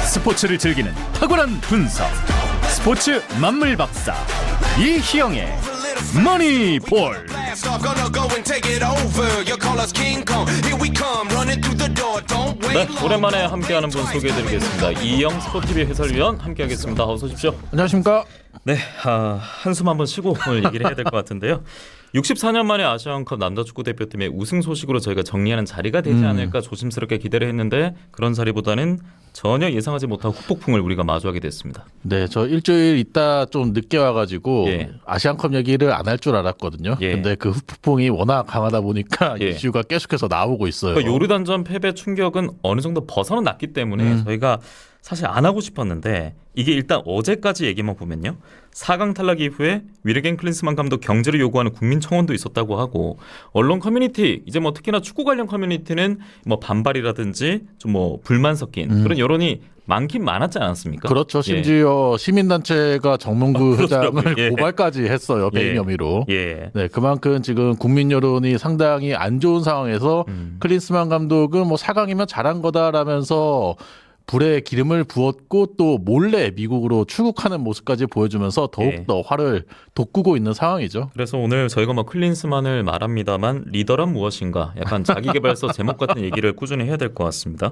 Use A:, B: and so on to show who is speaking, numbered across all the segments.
A: 스포츠를 즐기는 탁월한 분석, 스포츠 만물 박사 이희영의 머니볼.
B: 네, 오랜만에 함께하는 분 소개해드리겠습니다. 이희영 스포티비 해설위원 함께하겠습니다. 어서 오십시오.
C: 안녕하십니까?
B: 네, 한숨 한번 쉬고 오늘 얘기를 해야 될 것 같은데요. 64년 만에 아시안컵 남자축구 대표팀의 우승 소식으로 저희가 정리하는 자리가 되지 않을까 조심스럽게 기대를 했는데 그런 자리보다는 전혀 예상하지 못한 후폭풍을 우리가 마주하게 됐습니다.
C: 네, 저 일주일 있다 좀 늦게 와가지고
B: 예.
C: 아시안컵 얘기를 안 할 줄 알았거든요.
B: 예.
C: 근데 그 후폭풍이 워낙 강하다 보니까
B: 예.
C: 이슈가 계속해서 나오고 있어요.
B: 그러니까 요르단전 패배 충격은 어느 정도 벗어났기 때문에 저희가 사실 안 하고 싶었는데 이게 일단 어제까지 얘기만 보면요. 4강 탈락 이후에 위르겐 클린스만 감독 경질을 요구하는 국민청원도 있었다고 하고 언론 커뮤니티 이제 뭐 특히나 축구 관련 커뮤니티는 뭐 반발이라든지 좀 뭐 불만 섞인 그런 여론이 많긴 많았지 않았습니까?
C: 그렇죠. 심지어 시민단체가 정몽구 회장을
B: 예.
C: 고발까지 했어요. 배임
B: 예.
C: 혐의로.
B: 예.
C: 네, 그만큼 지금 국민 여론이 상당히 안 좋은 상황에서 클린스만 감독은 뭐 4강이면 잘한 거다라면서 불에 기름을 부었고 또 몰래 미국으로 출국하는 모습까지 보여주면서 더욱더 화를 돋구고 있는 상황이죠.
B: 그래서 오늘 저희가 뭐 클린스만을 말합니다만 리더란 무엇인가 약간 자기계발서 제목 같은 얘기를 꾸준히 해야 될 것 같습니다.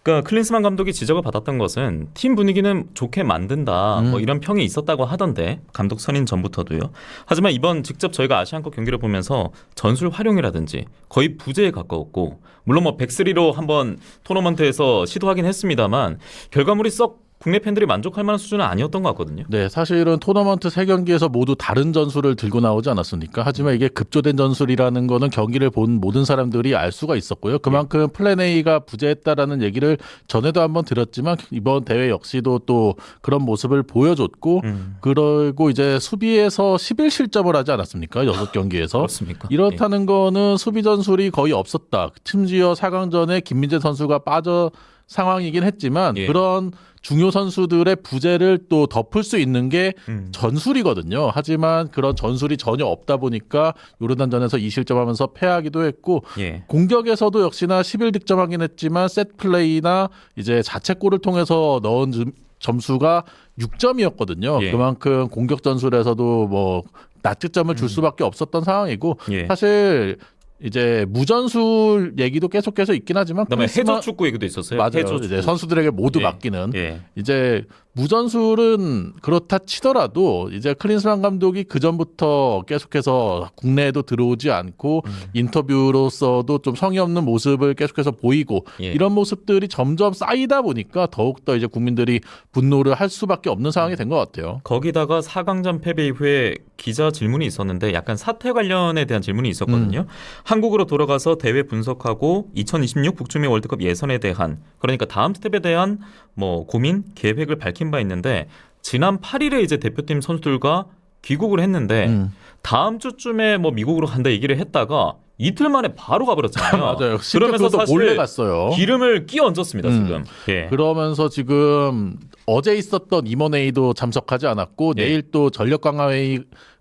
B: 그러니까 클린스만 감독이 지적을 받았던 것은 팀 분위기는 좋게 만든다 뭐 이런 평이 있었다고 하던데 감독 선임 전부터도요. 하지만 이번 직접 저희가 아시안컵 경기를 보면서 전술 활용이라든지 거의 부재에 가까웠고 물론 뭐 백스리로 한번 토너먼트에서 시도하긴 했습니다만 결과물이 썩 국내 팬들이 만족할 만한 수준은 아니었던 것 같거든요.
C: 네, 사실은 토너먼트 3경기에서 모두 다른 전술을 들고 나오지 않았습니까? 하지만 이게 급조된 전술이라는 거는 경기를 본 모든 사람들이 알 수가 있었고요. 그만큼 플랜 A가 부재했다라는 얘기를 전에도 한번 드렸지만 이번 대회 역시도 또 그런 모습을 보여줬고 그리고 이제 수비에서 11실점을 하지 않았습니까? 6경기에서.
B: 그렇습니까?
C: 이렇다는 거는 수비 전술이 거의 없었다. 심지어 4강전에 김민재 선수가 빠져 상황이긴 했지만
B: 예.
C: 그런 중요 선수들의 부재를 또 덮을 수 있는 게 전술이거든요. 하지만 그런 전술이 전혀 없다 보니까 요르단전에서 2실점하면서 패하기도 했고
B: 예.
C: 공격에서도 역시나 11득점하긴 했지만 셋 플레이나 이제 자책골을 통해서 넣은 점수가 6점이었거든요.
B: 예.
C: 그만큼 공격 전술에서도 뭐 낮득점을 줄 수밖에 없었던 상황이고
B: 예.
C: 사실 이제 무전술 얘기도 계속해서 있긴 하지만
B: 그다음에
C: 클린스만-
B: 해저 축구 얘기도 있었어요.
C: 맞아요.
B: 해저
C: 이제
B: 축구.
C: 선수들에게 모두
B: 예.
C: 맡기는
B: 예.
C: 이제 무전술은 그렇다 치더라도 이제 클린스만 감독이 그 전부터 계속해서 국내에도 들어오지 않고 인터뷰로서도 좀 성의 없는 모습을 계속해서 보이고
B: 예.
C: 이런 모습들이 점점 쌓이다 보니까 더욱더 이제 국민들이 분노를 할 수밖에 없는 상황이 된 것 같아요.
B: 거기다가 4강전 패배 이후에 기자 질문이 있었는데 약간 사태 관련에 대한 질문이 있었거든요. 한국으로 돌아가서 대회 분석하고 2026 북중미 월드컵 예선에 대한 그러니까 다음 스텝에 대한 뭐 고민, 계획을 밝힌 바 있는데 지난 8일에 이제 대표팀 선수들과 귀국을 했는데 다음 주쯤에 뭐 미국으로 간다 얘기를 했다가 이틀 만에 바로 가버렸잖아요.
C: 맞아요. 그러면서
B: 사실
C: 몰래 갔어요.
B: 기름을 끼 얹었습니다 지금. 예.
C: 그러면서 지금 어제 있었던 임원회의도 참석하지 않았고
B: 예.
C: 내일 또 전력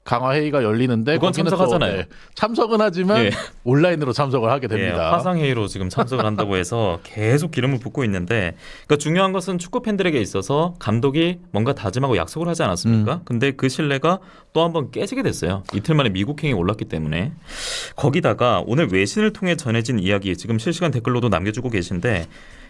C: 강화회의가 열리는데
B: 그건
C: 거기는
B: 참석하잖아요.
C: 또, 참석은 하지만
B: 예.
C: 온라인으로 참석을 하게 됩니다.
B: 예, 화상회의로 지금 참석을 한다고 해서 계속 기름을 붓고 있는데 그러니까 중요한 것은 축구 팬들에게 있어서 감독이 뭔가 다짐하고 약속을 하지 않았습니까? 근데 그 신뢰가 또 한번 깨지게 됐어요. 이틀 만에 미국행이 올랐기 때문에. 거기다가 오늘 외신을 통해 전해진 이야기 지금 실시간 댓글로도 남겨주고 계신데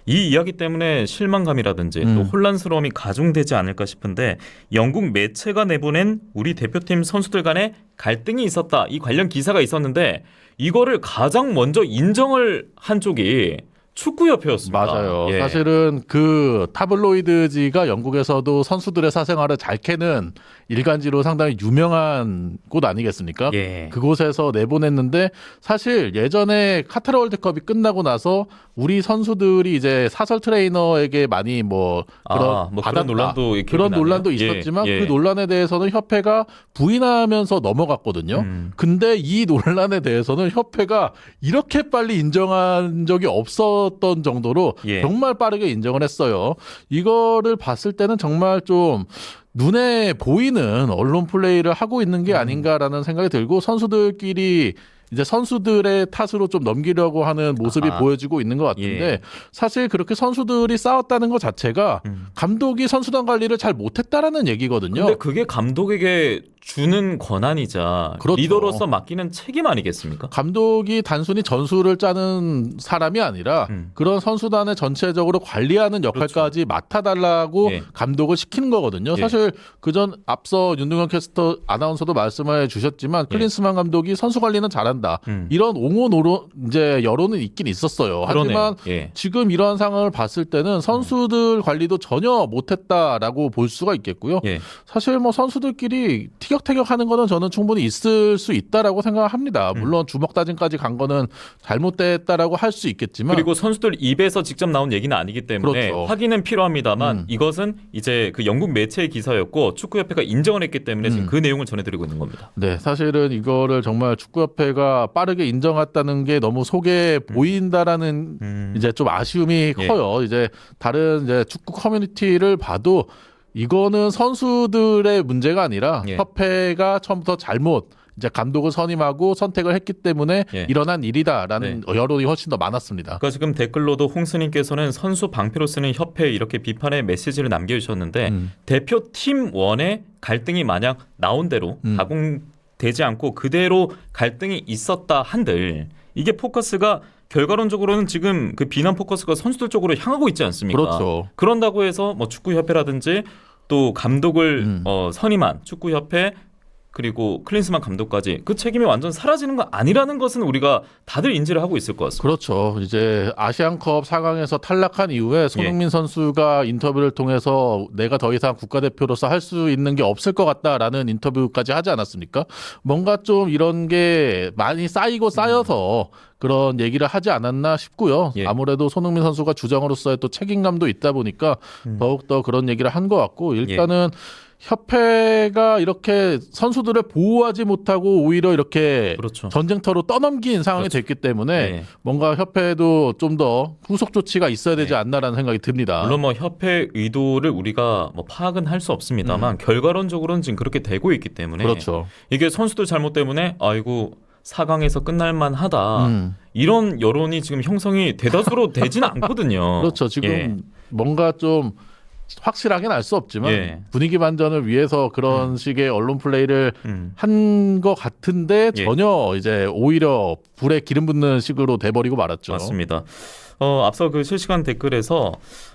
B: 이 이야기 때문에 실망감이라든지 또 혼란스러움이 가중되지 않을까 싶은데 영국 매체가 내보낸 우리 대표팀 선수들 간에 갈등이 있었다. 이 관련 기사가 있었는데 이거를 가장 먼저 인정을 한 쪽이 축구협회였습니다.
C: 맞아요.
B: 예.
C: 사실은 그 타블로이드지가 영국에서도 선수들의 사생활을 잘 캐는 일간지로 상당히 유명한 곳 아니겠습니까?
B: 예.
C: 그곳에서 내보냈는데 사실 예전에 카타르 월드컵이 끝나고 나서 우리 선수들이 이제 사설 트레이너에게 많이 뭐 그런
B: 뭐
C: 받았다.
B: 그런 논란도 기억이
C: 그런
B: 나네요.
C: 논란도
B: 예,
C: 있었지만
B: 예.
C: 그 논란에 대해서는 협회가 부인하면서 넘어갔거든요. 근데 이 논란에 대해서는 협회가 이렇게 빨리 인정한 적이 없었던 정도로
B: 예.
C: 정말 빠르게 인정을 했어요. 이거를 봤을 때는 정말 좀 눈에 보이는 언론 플레이를 하고 있는 게 아닌가라는 생각이 들고 선수들끼리 이제 선수들의 탓으로 좀 넘기려고 하는 모습이
B: 아하.
C: 보여지고 있는 것 같은데
B: 예.
C: 사실 그렇게 선수들이 싸웠다는 것 자체가 감독이 선수단 관리를 잘 못했다라는 얘기거든요.
B: 근데 그게 감독에게 주는 권한이자
C: 그렇죠.
B: 리더로서 맡기는 책임 아니겠습니까?
C: 감독이 단순히 전술을 짜는 사람이 아니라 그런 선수단을 전체적으로 관리하는 역할까지 맡아달라고
B: 예.
C: 감독을 시키는 거거든요.
B: 예.
C: 사실 그전 앞서 윤동현 캐스터 아나운서도 말씀해 주셨지만 클린스만 감독이 선수 관리는 잘한다. 이런 옹호 노론 이제 여론은 있긴 있었어요. 하지만
B: 그러네요. 예.
C: 지금 이러한 상황을 봤을 때는 선수들 관리도 전혀 못했다라고 볼 수가 있겠고요.
B: 예.
C: 사실 뭐 선수들끼리 티격태격하는 거는 저는 충분히 있을 수 있다라고 생각합니다. 물론 주먹 다짐까지 간 거는 잘못됐다라고 할 수 있겠지만
B: 그리고 선수들 입에서 직접 나온 얘기는 아니기 때문에
C: 그렇죠.
B: 확인은 필요합니다만 이것은 이제 그 영국 매체의 기사였고 축구협회가 인정을 했기 때문에 지금 그 내용을 전해드리고 있는 겁니다.
C: 네, 사실은 이거를 정말 축구협회가 빠르게 인정했다는 게 너무 속에 보인다라는 이제 좀 아쉬움이
B: 예.
C: 커요. 이제 다른 이제 축구 커뮤니티를 봐도 이거는 선수들의 문제가 아니라
B: 예.
C: 협회가 처음부터 잘못 이제 감독을 선임하고 선택을 했기 때문에
B: 예.
C: 일어난 일이다라는 여론이 훨씬 더 많았습니다.
B: 그러니까 지금 댓글로도 홍스님께서는 선수 방패로 쓰는 협회 이렇게 비판의 메시지를 남겨주셨는데 대표팀 원의 갈등이 만약 나온 대로 가공되지 않고 그대로 갈등이 있었다 한들 이게 포커스가 결과론적으로는 지금 그 비난 포커스가 선수들 쪽으로 향하고 있지 않습니까?
C: 그렇죠.
B: 그런다고 해서 뭐 축구협회라든지 또 감독을 선임한 축구협회 그리고 클린스만 감독까지 그 책임이 완전 사라지는 거 아니라는 것은 우리가 다들 인지를 하고 있을 것 같습니다.
C: 그렇죠. 이제 아시안컵 4강에서 탈락한 이후에 손흥민 선수가 인터뷰를 통해서 내가 더 이상 국가대표로서 할 수 있는 게 없을 것 같다라는 인터뷰까지 하지 않았습니까? 뭔가 좀 이런 게 많이 쌓이고 쌓여서 그런 얘기를 하지 않았나 싶고요.
B: 예.
C: 아무래도 손흥민 선수가 주장으로서의 또 책임감도 있다 보니까 더욱더 그런 얘기를 한 것 같고 일단은 협회가 이렇게 선수들을 보호하지 못하고 오히려 이렇게
B: 그렇죠.
C: 전쟁터로 떠넘긴 상황이
B: 그렇죠.
C: 됐기 때문에
B: 예.
C: 뭔가 협회도 좀 더 후속 조치가 있어야 되지 않나라는 생각이 듭니다.
B: 물론 뭐 협회 의도를 우리가 뭐 파악은 할 수 없습니다만 결과론적으로는 지금 그렇게 되고 있기 때문에
C: 그렇죠.
B: 이게 선수들 잘못 때문에 아이고 4강에서 끝날만 하다 이런 여론이 지금 형성이 대다수로 되지는 않거든요.
C: 그렇죠. 지금
B: 예.
C: 뭔가 좀 확실하게는 알 수 없지만
B: 예.
C: 분위기 반전을 위해서 그런 식의 언론 플레이를 한 것 같은데
B: 예.
C: 전혀 이제 오히려 불에 기름 붓는 식으로 돼버리고 말았죠.
B: 맞습니다. 앞서 그 실시간 댓글에서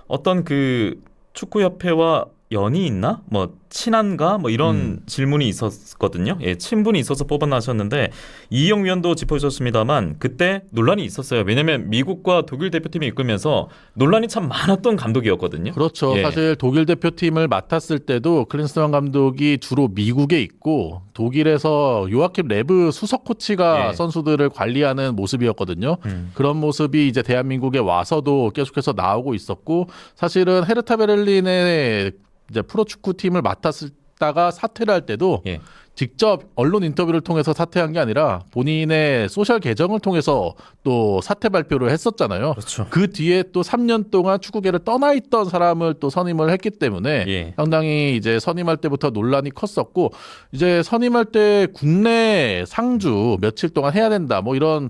B: 어떤 그 축구협회와 연이 있나? 뭐 친한가? 뭐 이런 질문이 있었거든요. 예, 친분이 있어서 뽑아나셨는데 이희영 위원도 짚어주셨습니다만 그때 논란이 있었어요. 왜냐하면 미국과 독일 대표팀이 이끌면서 논란이 참 많았던 감독이었거든요.
C: 그렇죠.
B: 예.
C: 사실 독일 대표팀을 맡았을 때도 클린스만 감독이 주로 미국에 있고 독일에서 요아킴 레브 수석 코치가
B: 예.
C: 선수들을 관리하는 모습이었거든요. 그런 모습이 이제 대한민국에 와서도 계속해서 나오고 있었고 사실은 헤르타 베를린의 이제 프로축구팀을 맡았다가 사퇴를 할 때도
B: 예.
C: 직접 언론 인터뷰를 통해서 사퇴한 게 아니라 본인의 소셜 계정을 통해서 또 사퇴 발표를 했었잖아요.
B: 그렇죠.
C: 그 뒤에 또 3년 동안 축구계를 떠나 있던 사람을 또 선임을 했기 때문에
B: 예.
C: 상당히 이제 선임할 때부터 논란이 컸었고 이제 선임할 때 국내 상주 며칠 동안 해야 된다 뭐 이런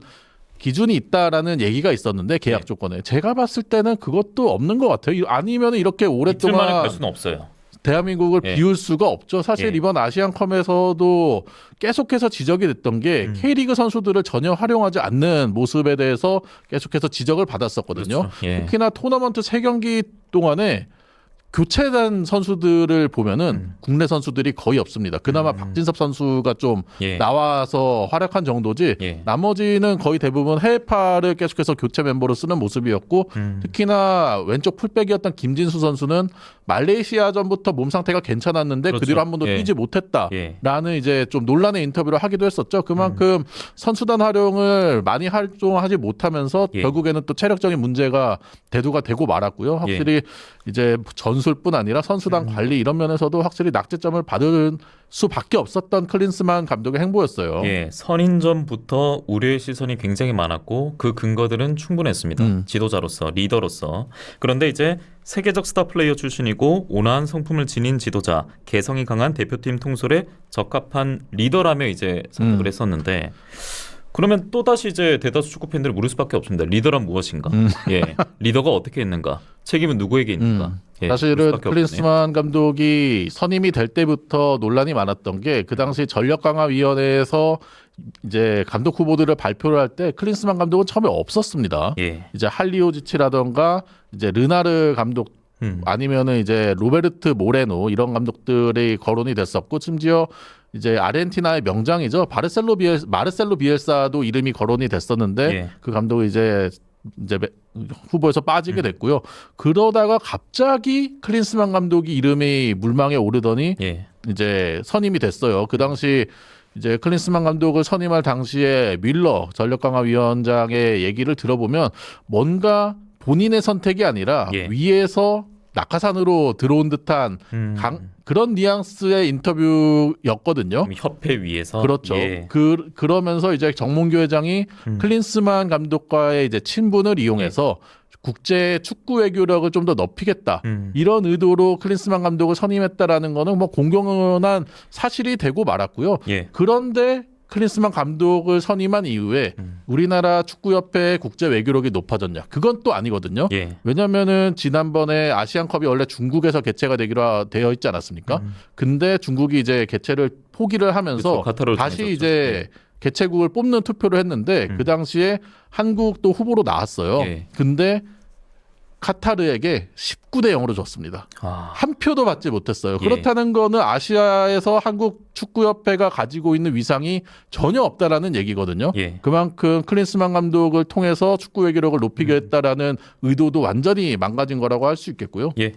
C: 기준이 있다라는 얘기가 있었는데 계약
B: 예.
C: 조건에 제가 봤을 때는 그것도 없는 것 같아요. 아니면 이렇게
B: 이틀 만에
C: 오랫동안
B: 갈 수는 없어요.
C: 대한민국을
B: 예.
C: 비울 수가 없죠. 사실
B: 예.
C: 이번 아시안컵에서도 계속해서 지적이 됐던 게 K리그 선수들을 전혀 활용하지 않는 모습에 대해서 계속해서 지적을 받았었거든요.
B: 그렇죠. 예.
C: 특히나 토너먼트 3경기 동안에 교체된 선수들을 보면은 국내 선수들이 거의 없습니다. 그나마 박진섭 선수가 좀
B: 예.
C: 나와서 활약한 정도지
B: 예.
C: 나머지는 거의 대부분 해외파를 계속해서 교체 멤버로 쓰는 모습이었고 특히나 왼쪽 풀백이었던 김진수 선수는 말레이시아전부터 몸 상태가 괜찮았는데
B: 그렇죠.
C: 그 뒤로 한 번도
B: 예.
C: 뛰지 못했다라는
B: 예.
C: 이제 좀 논란의 인터뷰를 하기도 했었죠. 그만큼 선수단 활용을 많이 활동하지 못하면서
B: 예.
C: 결국에는 또 체력적인 문제가 대두가 되고 말았고요. 확실히 이제 전술뿐 아니라 선수단 관리 이런 면에서도 확실히 낙제점을 받을 수밖에 없었던 클린스만 감독의 행보였어요.
B: 예, 선임전부터 우려의 시선이 굉장히 많았고 그 근거들은 충분했습니다. 지도자로서, 리더로서. 그런데 이제 세계적 스타 플레이어 출신이고 온화한 성품을 지닌 지도자, 개성이 강한 대표팀 통솔에 적합한 리더라며 이제 선택을 했었는데 그러면 또 다시 이제 대다수 축구 팬들이 물을 수밖에 없습니다. 리더란 무엇인가? 예, 리더가 어떻게 했는가? 책임은 누구에게 있는가? 예, 물을
C: 사실은
B: 수밖에 없겠네요.
C: 클린스만 감독이 선임이 될 때부터 논란이 많았던 게 그 당시 전력강화위원회에서 이제 감독 후보들을 발표를 할 때 클린스만 감독은 처음에 없었습니다.
B: 예,
C: 이제 할리오지치라던가 이제 르나르 감독 아니면은 이제 로베르트 모레노 이런 감독들이 거론이 됐었고 심지어 이제 아르헨티나의 명장이죠. 마르셀로 비엘사도 이름이 거론이 됐었는데
B: 예.
C: 그 감독이 이제 후보에서 빠지게 됐고요. 그러다가 갑자기 클린스만 감독이 이름이 물망에 오르더니
B: 예,
C: 이제 선임이 됐어요. 그 당시 이제 클린스만 감독을 선임할 당시에 뮬러 전력강화위원장의 얘기를 들어보면 뭔가 본인의 선택이 아니라
B: 예.
C: 위에서 낙하산으로 들어온 듯한 그런 뉘앙스의 인터뷰였거든요.
B: 협회 위에서
C: 그렇죠.
B: 예.
C: 그러면서 이제 정몽규 회장이 클린스만 감독과의 이제 친분을 이용해서 국제 축구 외교력을 좀 더 높이겠다. 이런 의도로 클린스만 감독을 선임했다라는 거는 뭐 공공연한 사실이 되고 말았고요.
B: 예.
C: 그런데 클린스만 감독을 선임한 이후에 우리나라 축구협회의 국제 외교력이 높아졌냐? 그건 또 아니거든요.
B: 예.
C: 왜냐면은 지난번에 아시안컵이 원래 중국에서 개최가 되기로 되어 있지 않았습니까? 근데 중국이 이제 개최를 포기를 하면서
B: 그렇죠. 카타르를
C: 다시
B: 정해졌죠.
C: 이제 개최국을 뽑는 투표를 했는데 그 당시에 한국도 후보로 나왔어요.
B: 예.
C: 근데 카타르에게 19대 0으로 졌습니다.
B: 아,
C: 한 표도 받지 못했어요.
B: 예.
C: 그렇다는 거는 아시아에서 한국 축구협회가 가지고 있는 위상이 전혀 없다라는 얘기거든요.
B: 예.
C: 그만큼 클린스만 감독을 통해서 축구 외교력을 높이겠다라는 의도도 완전히 망가진 거라고 할 수 있겠고요.
B: 예.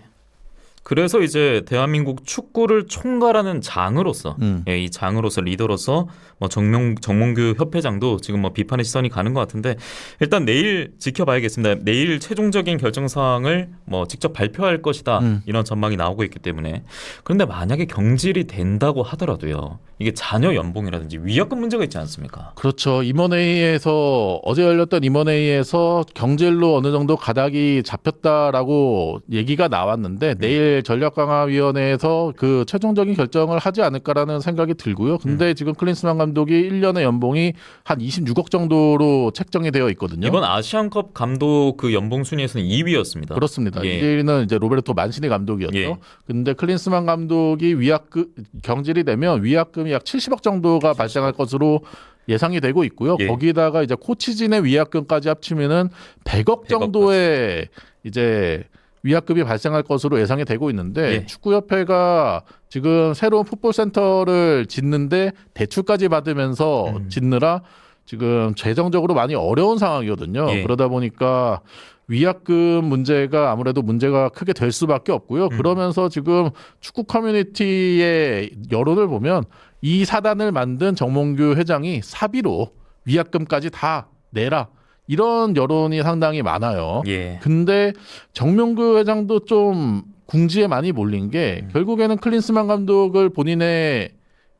B: 그래서 이제 대한민국 축구를 총괄하는 장으로서, 예, 이 장으로서 리더로서 뭐 정몽규 협회장도 지금 뭐 비판의 시선이 가는 것 같은데 일단 내일 지켜봐야겠습니다. 내일 최종적인 결정 사항을 뭐 직접 발표할 것이다 이런 전망이 나오고 있기 때문에 그런데 만약에 경질이 된다고 하더라도요 이게 자녀 연봉이라든지 위약금 문제가 있지 않습니까?
C: 그렇죠. 임원회의에서 어제 열렸던 임원회의에서 경질로 어느 정도 가닥이 잡혔다라고 얘기가 나왔는데 내일 전력강화위원회에서 그 최종적인 결정을 하지 않을까라는 생각이 들고요. 근데 지금 클린스만 감독이 1년의 연봉이 한 26억 정도로 책정이 되어 있거든요.
B: 이번 아시안컵 감독 그 연봉 순위에서는 2위였습니다.
C: 그렇습니다.
B: 예.
C: 1위는 이제 로베르토 만시니 감독이었죠.
B: 예.
C: 근데 클린스만 감독이 위약금 경질이 되면 위약금이 약 70억 정도가 발생할 것으로 예상이 되고 있고요.
B: 예.
C: 거기다가 이제 코치진의 위약금까지 합치면은 100억 정도의 이제 위약금이 발생할 것으로 예상이 되고 있는데
B: 예.
C: 축구협회가 지금 새로운 풋볼센터를 짓는데 대출까지 받으면서 짓느라 지금 재정적으로 많이 어려운 상황이거든요.
B: 예.
C: 그러다 보니까 위약금 문제가 아무래도 문제가 크게 될 수밖에 없고요. 그러면서 지금 축구 커뮤니티의 여론을 보면 이 사단을 만든 정몽규 회장이 사비로 위약금까지 다 내라. 이런 여론이 상당히 많아요.
B: 예.
C: 근데 정명규 회장도 좀 궁지에 많이 몰린 게 결국에는 클린스만 감독을 본인의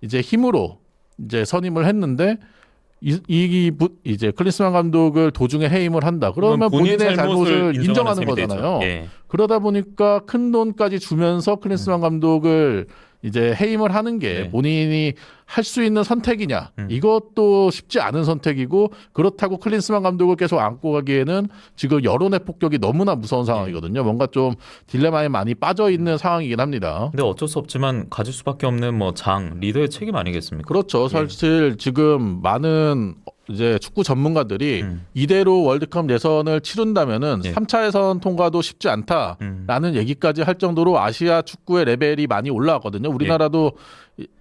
C: 이제 힘으로 이제 선임을 했는데 이제 클린스만 감독을 도중에 해임을 한다. 그러면 본인의 잘못을 인정하는 거잖아요.
B: 예.
C: 그러다 보니까 큰 돈까지 주면서 클린스만 감독을 이제 해임을 하는 게
B: 네.
C: 본인이 할 수 있는 선택이냐 이것도 쉽지 않은 선택이고 그렇다고 클린스만 감독을 계속 안고 가기에는 지금 여론의 폭격이 너무나 무서운 상황이거든요. 뭔가 좀 딜레마에 많이 빠져 있는 상황이긴 합니다.
B: 근데 어쩔 수 없지만 가질 수밖에 없는 뭐 장 리더의 책임 아니겠습니까?
C: 그렇죠. 사실 지금 많은 이제 축구 전문가들이 이대로 월드컵 예선을 치른다면은
B: 예.
C: 3차 예선 통과도 쉽지 않다라는 얘기까지 할 정도로 아시아 축구의 레벨이 많이 올라왔거든요. 우리나라도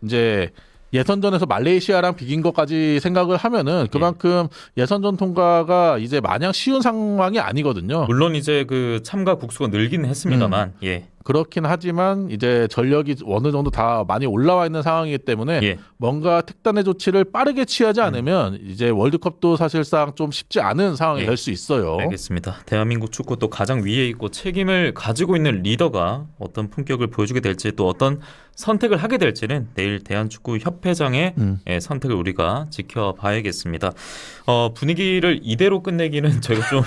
C: 이제 예선전에서 말레이시아랑 비긴 것까지 생각을 하면은 그만큼 예선전 통과가 이제 마냥 쉬운 상황이 아니거든요.
B: 물론 이제 그 참가 국수가 늘기는 했습니다만 예.
C: 그렇긴 하지만 이제 전력이 어느 정도 다 많이 올라와 있는 상황이기 때문에
B: 예.
C: 뭔가 특단의 조치를 빠르게 취하지 않으면 이제 월드컵도 사실상 좀 쉽지 않은 상황이
B: 예.
C: 될 수 있어요.
B: 알겠습니다. 대한민국 축구 또 가장 위에 있고 책임을 가지고 있는 리더가 어떤 품격을 보여주게 될지 또 어떤 선택을 하게 될지는 내일 대한축구협회장의 예, 선택을 우리가 지켜봐야겠습니다. 분위기를 이대로 끝내기는 저희가 좀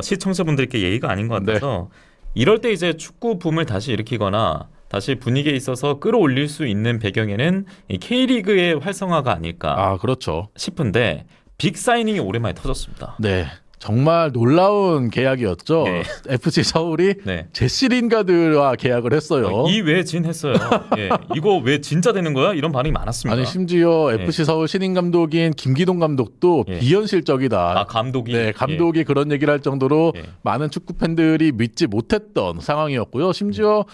B: 시청자분들께 예의가 아닌 것 같아서 이럴 때 이제 축구 붐을 다시 일으키거나 다시 분위기에 있어서 끌어올릴 수 있는 배경에는 이 K리그의 활성화가 아닐까
C: 아, 그렇죠.
B: 싶은데 빅 사이닝이 오랜만에 터졌습니다.
C: 네. 정말 놀라운 계약이었죠.
B: 네.
C: FC 서울이
B: 네.
C: 제시 린가드와 계약을 했어요.
B: 이 왜 진 했어요? 예. 이거 왜 진짜 되는 거야? 이런 반응이 많았습니다.
C: 아니 심지어
B: 예.
C: FC 서울 신인 감독인 김기동 감독도
B: 예.
C: 비현실적이다.
B: 아 감독이
C: 네, 감독이 그런 얘기를 할 정도로
B: 예.
C: 많은 축구 팬들이 믿지 못했던 상황이었고요. 심지어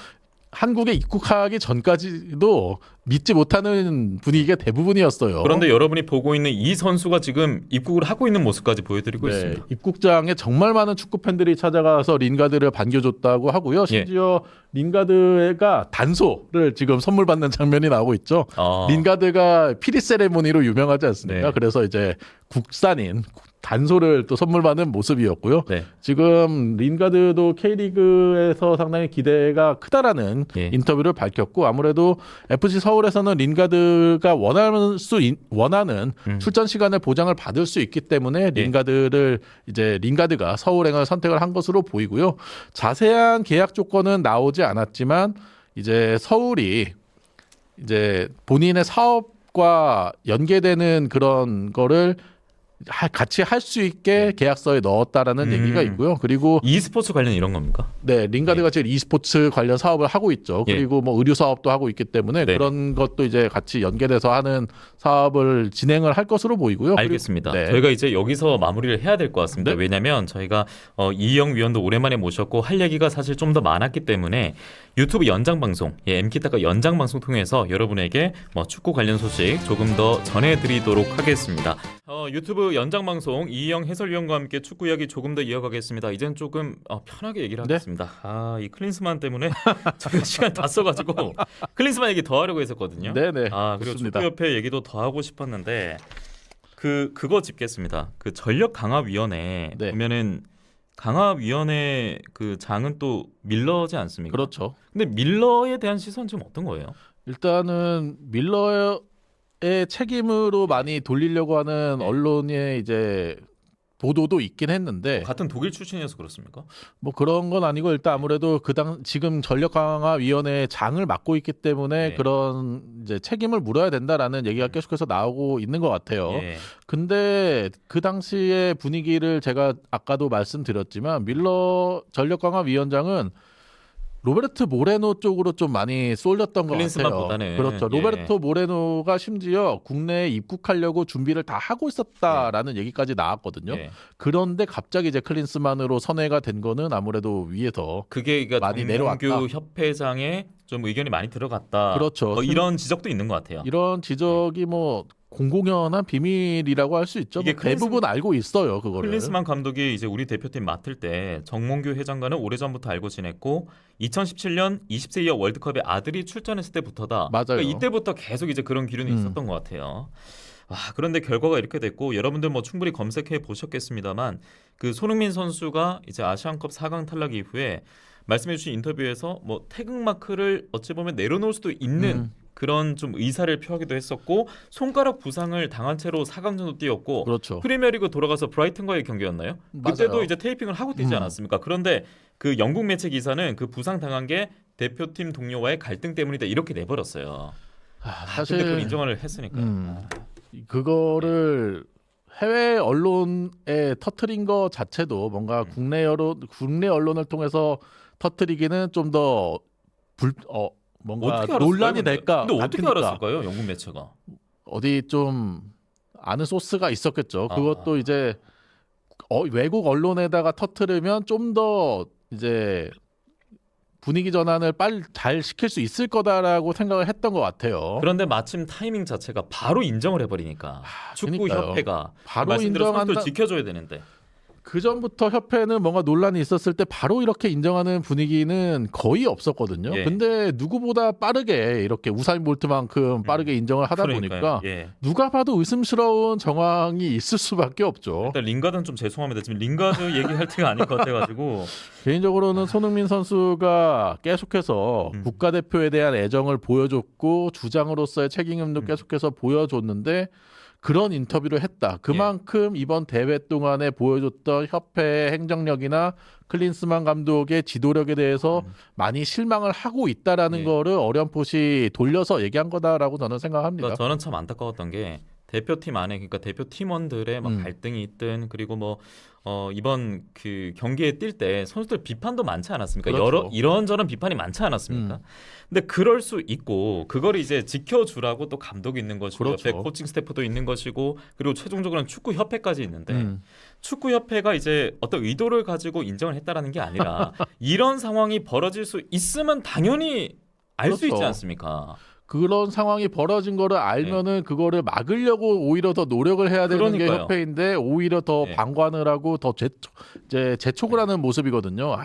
C: 한국에 입국하기 전까지도 믿지 못하는 분위기가 대부분이었어요.
B: 그런데 여러분이 보고 있는 이 선수가 지금 입국을 하고 있는 모습까지 보여드리고
C: 네,
B: 있습니다.
C: 입국장에 정말 많은 축구 팬들이 찾아가서 린가드를 반겨줬다고 하고요. 심지어 린가드가 단소를 지금 선물 받는 장면이 나오고 있죠.
B: 아.
C: 린가드가 피리 세레모니로 유명하지 않습니까?
B: 네.
C: 그래서 이제 국산인 단소를 또 선물 받는 모습이었고요.
B: 네.
C: 지금 린가드도 K리그에서 상당히 기대가 크다라는
B: 예.
C: 인터뷰를 밝혔고 아무래도 FC 서울에서는 린가드가 원하는 출전 시간을 보장을 받을 수 있기 때문에 린가드가 서울행을 선택을 한 것으로 보이고요. 자세한 계약 조건은 나오지 않았지만 이제 서울이 이제 본인의 사업과 연계되는 그런 거를 같이 할 수 있게 계약서에 넣었다라는 얘기가 있고요. 그리고
B: e스포츠 관련 이런 겁니까?
C: 네, 린가드가 지금 e스포츠 관련 사업을 하고 있죠.
B: 예.
C: 그리고 뭐 의류 사업도 하고 있기 때문에
B: 네.
C: 그런 것도 이제 같이 연계돼서 하는 사업을 진행을 할 것으로 보이고요.
B: 알겠습니다.
C: 그리고, 네.
B: 저희가 이제 여기서 마무리를 해야 될 것 같습니다.
C: 네.
B: 왜냐하면 저희가 이영 위원도 오랜만에 모셨고 할 얘기가 사실 좀 더 많았기 때문에 유튜브 연장 방송, M키타카 연장 방송 통해서 여러분에게 축구 관련 소식 조금 더 전해드리도록 하겠습니다. 유튜브 연장 방송 이영 해설위원과 함께 축구 이야기 조금 더 이어가겠습니다. 이젠 조금 편하게 얘기를
C: 네.
B: 하겠습니다. 이 클린스만 때문에 저희가 시간 다 써가지고 클린스만 얘기 더 하려고 했었거든요.
C: 네네.
B: 그리고
C: 좋습니다.
B: 축구협회 얘기도 더 하고 싶었는데 그거 짚겠습니다. 그 전력 강화위원회
C: 네.
B: 보면은 강화위원회 그 장은 또 밀러지 않습니까?
C: 그렇죠.
B: 근데 밀러에 대한 시선 지금 어떤 거예요?
C: 일단은 밀러의 책임으로 많이 돌리려고 하는 언론의 이제 보도도 있긴 했는데
B: 같은 독일 출신이어서 그렇습니까?
C: 뭐 그런 건 아니고 일단 아무래도 지금 전력 강화 위원회 장을 맡고 있기 때문에
B: 네.
C: 그런 이제 책임을 물어야 된다라는 얘기가 계속해서 나오고 있는 것 같아요.
B: 예.
C: 근데 그 당시의 분위기를 제가 아까도 말씀드렸지만 밀러 전력 강화 위원장은 로베르트 모레노 쪽으로 좀 많이 쏠렸던 것 같아요.
B: 클린스만보다는.
C: 그렇죠.
B: 예.
C: 로베르트 모레노가 심지어 국내에 입국하려고 준비를 다 하고 있었다라는 얘기까지 나왔거든요.
B: 예.
C: 그런데 갑자기 이제 클린스만으로 선회가 된 거는 아무래도 위에서
B: 그게 그러니까
C: 많이
B: 정몽규
C: 내려왔다.
B: 협회장의 좀 의견이 많이 들어갔다.
C: 그렇죠.
B: 이런 지적도 있는 것 같아요.
C: 이런 지적이 뭐 공공연한 비밀이라고 할 수 있죠.
B: 이게
C: 뭐 대부분 알고 있어요, 그거를.
B: 클린스만 감독이 이제 우리 대표팀 맡을 때 정몽규 회장과는 오래전부터 알고 지냈고 2017년 20세 이하 월드컵에 아들이 출전했을 때부터다.
C: 맞아요.
B: 그러니까 이때부터 계속 이제 그런 기류는 있었던 것 같아요. 그런데 결과가 이렇게 됐고 여러분들 뭐 충분히 검색해 보셨겠습니다만 그 손흥민 선수가 이제 아시안컵 4강 탈락 이후에 말씀해주신 인터뷰에서 뭐 태극 마크를 어찌 보면 내려놓을 수도 있는 그런 좀 의사를 표하기도 했었고 손가락 부상을 당한 채로 4강전도 뛰었고
C: 그렇죠.
B: 프리미어리그 돌아가서 브라이튼과의 경기였나요? 그때도
C: 맞아요.
B: 이제 테이핑을 하고 뛰지 않았습니까? 그런데 그 영국 매체 기사는 그 부상 당한 게 대표팀 동료와의 갈등 때문이다 이렇게 내버렸어요.
C: 사실
B: 근데 그걸 인정을 했으니까.
C: 그거를 해외 언론에 터트린 거 자체도 뭔가 국내 언론을 통해서 터트리기는 좀 더 뭔가
B: 어떻게 알았을까요,
C: 논란이
B: 근데?
C: 될까?
B: 근데 어떻게
C: 같으니까.
B: 알았을까요? 영국 매체가.
C: 어디 좀 아는 소스가 있었겠죠. 그것도 이제 외국 언론에다가 터트리면 좀 더 이제 분위기 전환을 빨리 잘 시킬 수 있을 거다라고 생각을 했던 것 같아요.
B: 그런데 마침 타이밍 자체가 바로 인정을 해버리니까 축구협회가
C: 바로
B: 말씀대로 선수들
C: 인정한다.
B: 지켜줘야 되는데.
C: 그 전부터 협회는 뭔가 논란이 있었을 때 바로 이렇게 인정하는 분위기는 거의 없었거든요.
B: 예.
C: 근데 누구보다 빠르게 이렇게 우사인 볼트만큼 빠르게 인정을 하다
B: 그러니까요.
C: 보니까
B: 예.
C: 누가 봐도 의심스러운 정황이 있을 수밖에 없죠.
B: 일단 링가드는 좀 죄송합니다. 지금 링가드 얘기할 때가 아닐 것 같아가지고.
C: 개인적으로는 손흥민 선수가 계속해서 국가대표에 대한 애정을 보여줬고 주장으로서의 책임도 계속해서 보여줬는데 그런 인터뷰를 했다. 그만큼 이번 대회 동안에 보여줬던 협회의 행정력이나 클린스만 감독의 지도력에 대해서 많이 실망을 하고 있다라는
B: 예.
C: 거를 어렴풋이 돌려서 얘기한 거다라고 저는 생각합니다.
B: 그러니까 저는 참 안타까웠던 게 대표팀 안에 그러니까 대표 팀원들의 막 갈등이 있든 그리고 뭐 이번 그 경기에 뛸 때 선수들 비판도 많지 않았습니까?
C: 그렇죠.
B: 여러 이런저런 비판이 많지 않았습니까? 근데 그럴 수 있고 그걸 이제 지켜주라고 또 감독이 있는 것이고
C: 그렇죠.
B: 옆에 코칭 스태프도 있는 것이고 그리고 최종적으로는 축구 협회까지 있는데 축구 협회가 이제 어떤 의도를 가지고 인정을 했다라는 게 아니라 이런 상황이 벌어질 수 있으면 당연히 알 수
C: 그렇죠.
B: 있지 않습니까?
C: 그런 상황이 벌어진 거를 알면은 그거를 막으려고 오히려 더 노력을 해야 되는 게
B: 그러니까요.
C: 협회인데 오히려 더
B: 네.
C: 방관을 하고 더 재촉을 하는 모습이거든요.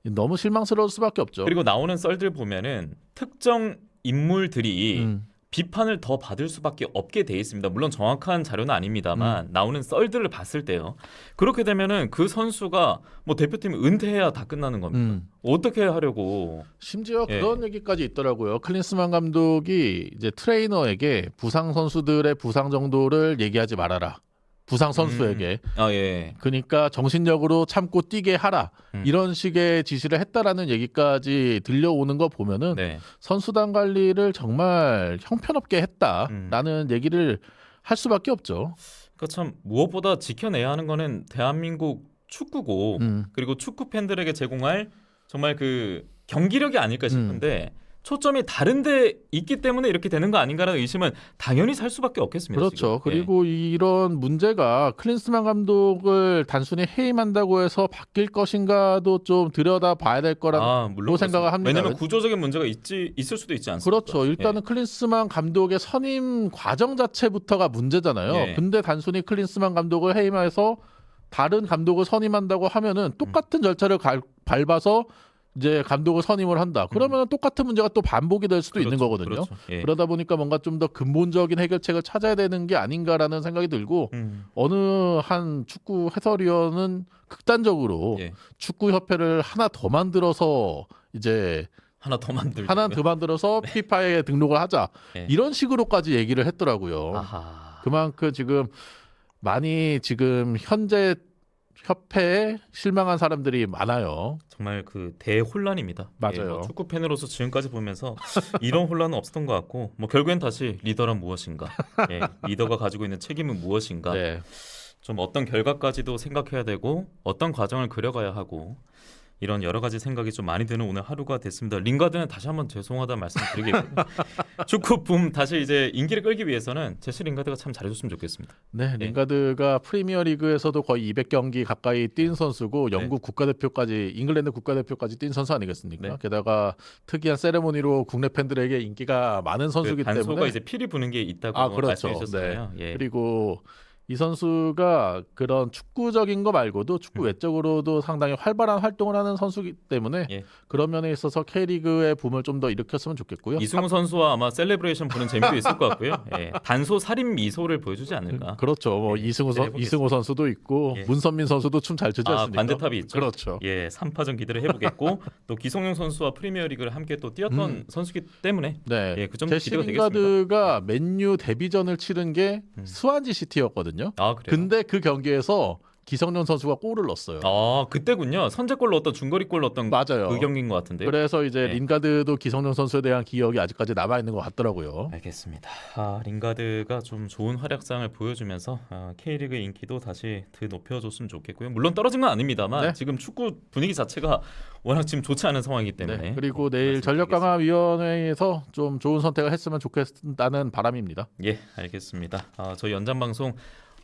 C: 너무 실망스러울 수밖에 없죠.
B: 그리고 나오는 썰들 보면은 특정 인물들이
C: 음.
B: 비판을 더 받을 수밖에 없게 돼 있습니다. 물론 정확한 자료는 아닙니다만 나오는 썰들을 봤을 때요. 그렇게 되면은 그 선수가 뭐 대표팀 은퇴해야 다 끝나는 겁니다. 어떻게 하려고?
C: 심지어
B: 예.
C: 그런 얘기까지 있더라고요. 클린스만 감독이 이제 트레이너에게 부상 선수들의 부상 정도를 얘기하지 말아라. 부상 선수에게.
B: 아 예.
C: 그러니까 정신력으로 참고 뛰게 하라. 이런 식의 지시를 했다라는 얘기까지 들려오는 거 보면은
B: 네.
C: 선수단 관리를 정말 형편없게 했다라는 얘기를 할 수밖에 없죠.
B: 그러니까 참 무엇보다 지켜내야 하는 거는 대한민국 축구고 그리고 축구 팬들에게 제공할 정말 그 경기력이 아닐까 싶은데 초점이 다른데 있기 때문에 이렇게 되는 거 아닌가라는 의심은 당연히 살 수밖에 없겠습니다.
C: 그렇죠.
B: 지금.
C: 그리고 이런 문제가 클린스만 감독을 단순히 해임한다고 해서 바뀔 것인가도 좀 들여다 봐야 될 거라고
B: 물론
C: 생각을
B: 그렇습니다.
C: 합니다.
B: 왜냐하면 구조적인 문제가 있을 수도 있지 않습니까?
C: 그렇죠. 일단은 클린스만 감독의 선임 과정 자체부터가 문제잖아요.
B: 예.
C: 근데 단순히 클린스만 감독을 해임해서 다른 감독을 선임한다고 하면은 똑같은 절차를 밟아서 이제 감독을 선임을 한다. 그러면 똑같은 문제가 또 반복이 될 수도 있는 거거든요.
B: 그렇죠. 예.
C: 그러다 보니까 뭔가 좀 더 근본적인 해결책을 찾아야 되는 게 아닌가라는 생각이 들고 어느 한 축구 해설위원은 극단적으로
B: 예.
C: 축구 협회를 하나 더 만들어서 이제
B: 하나 더 만들고
C: 하나 더 만들어서 피파에 등록을 하자.
B: 예.
C: 이런 식으로까지 얘기를 했더라고요.
B: 아하.
C: 그만큼 지금 많이 지금 현재 협회에 실망한 사람들이 많아요.
B: 정말 그 대혼란입니다.
C: 맞아요.
B: 예, 뭐 축구 팬으로서 지금까지 보면서 이런 혼란은 없었던 것 같고 뭐 결국엔 다시 리더란 무엇인가, 예, 리더가 가지고 있는 책임은 무엇인가,
C: 네.
B: 좀 어떤 결과까지도 생각해야 되고 어떤 과정을 그려가야 하고 이런 여러 가지 생각이 좀 많이 드는 오늘 하루가 됐습니다. 링가드는 다시 한번 죄송하다는 말씀드리겠고요. 축구 붐 다시 이제 인기를 끌기 위해서는 제시 링가드가 참 잘해줬으면 좋겠습니다.
C: 네, 링가드가 프리미어리그에서도 거의 200경기 가까이 뛴 선수고 영국 국가대표까지 잉글랜드 국가대표까지 뛴 선수 아니겠습니까?
B: 네.
C: 게다가 특이한 세레모니로 국내 팬들에게 인기가 많은 선수이기
B: 그 단소가
C: 때문에
B: 이제 피리 부는 게 있다고
C: 그렇죠.
B: 말씀해 주셨잖아요.
C: 네.
B: 예.
C: 그리고 이 선수가 그런 축구적인 거 말고도 축구 외적으로도 상당히 활발한 활동을 하는 선수이기 때문에
B: 예.
C: 그런 면에 있어서 K리그의 붐을 좀 더 일으켰으면 좋겠고요.
B: 이승우 선수와 아마 셀레브레이션 보는 재미도 있을 것 같고요. 예. 단소 살인 미소를 보여주지 않을까.
C: 그렇죠. 뭐
B: 예,
C: 이승우
B: 해보겠습니다.
C: 선수도 있고
B: 예.
C: 문선민 선수도 춤 잘 추지 않습니까?
B: 관대탑이 있죠.
C: 그렇죠.
B: 예, 3파전 기대를 해보겠고 또 기성용 선수와 프리미어리그를 함께 또 뛰었던 선수기 때문에
C: 네.
B: 예, 그 점
C: 제시
B: 기대가 되겠습니다.
C: 링가드가 맨유 데뷔전을 치른 게 스완지 시티였거든요.
B: 아 그래요?
C: 근데 그 경기에서 기성용 선수가 골을 넣었어요.
B: 아 그때군요. 선제골 넣었던 중거리골 넣었던
C: 맞아요.
B: 그 경기인 것 같은데요.
C: 그래서 이제
B: 네.
C: 링가드도 기성용 선수에 대한 기억이 아직까지 남아 있는 것 같더라고요.
B: 알겠습니다. 링가드가 좀 좋은 활약상을 보여주면서 K리그 인기도 다시 더 높여줬으면 좋겠고요. 물론 떨어진 건 아닙니다만
C: 네.
B: 지금 축구 분위기 자체가 워낙 지금 좋지 않은 상황이기 때문에
C: 네. 그리고 내일
B: 말씀드리겠습니다.
C: 전력강화위원회에서 좀 좋은 선택을 했으면 좋겠다는 바람입니다.
B: 예, 알겠습니다. 저희 연장 방송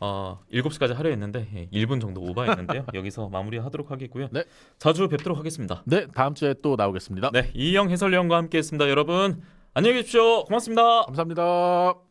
B: 7시까지 하려 했는데 1분 정도 오버했는데요. 여기서 마무리하도록 하겠고요.
C: 네.
B: 자주 뵙도록 하겠습니다.
C: 네, 다음 주에 또 나오겠습니다.
B: 네, 이영 해설위원과 함께했습니다. 여러분 안녕히 계십시오. 고맙습니다.
C: 감사합니다.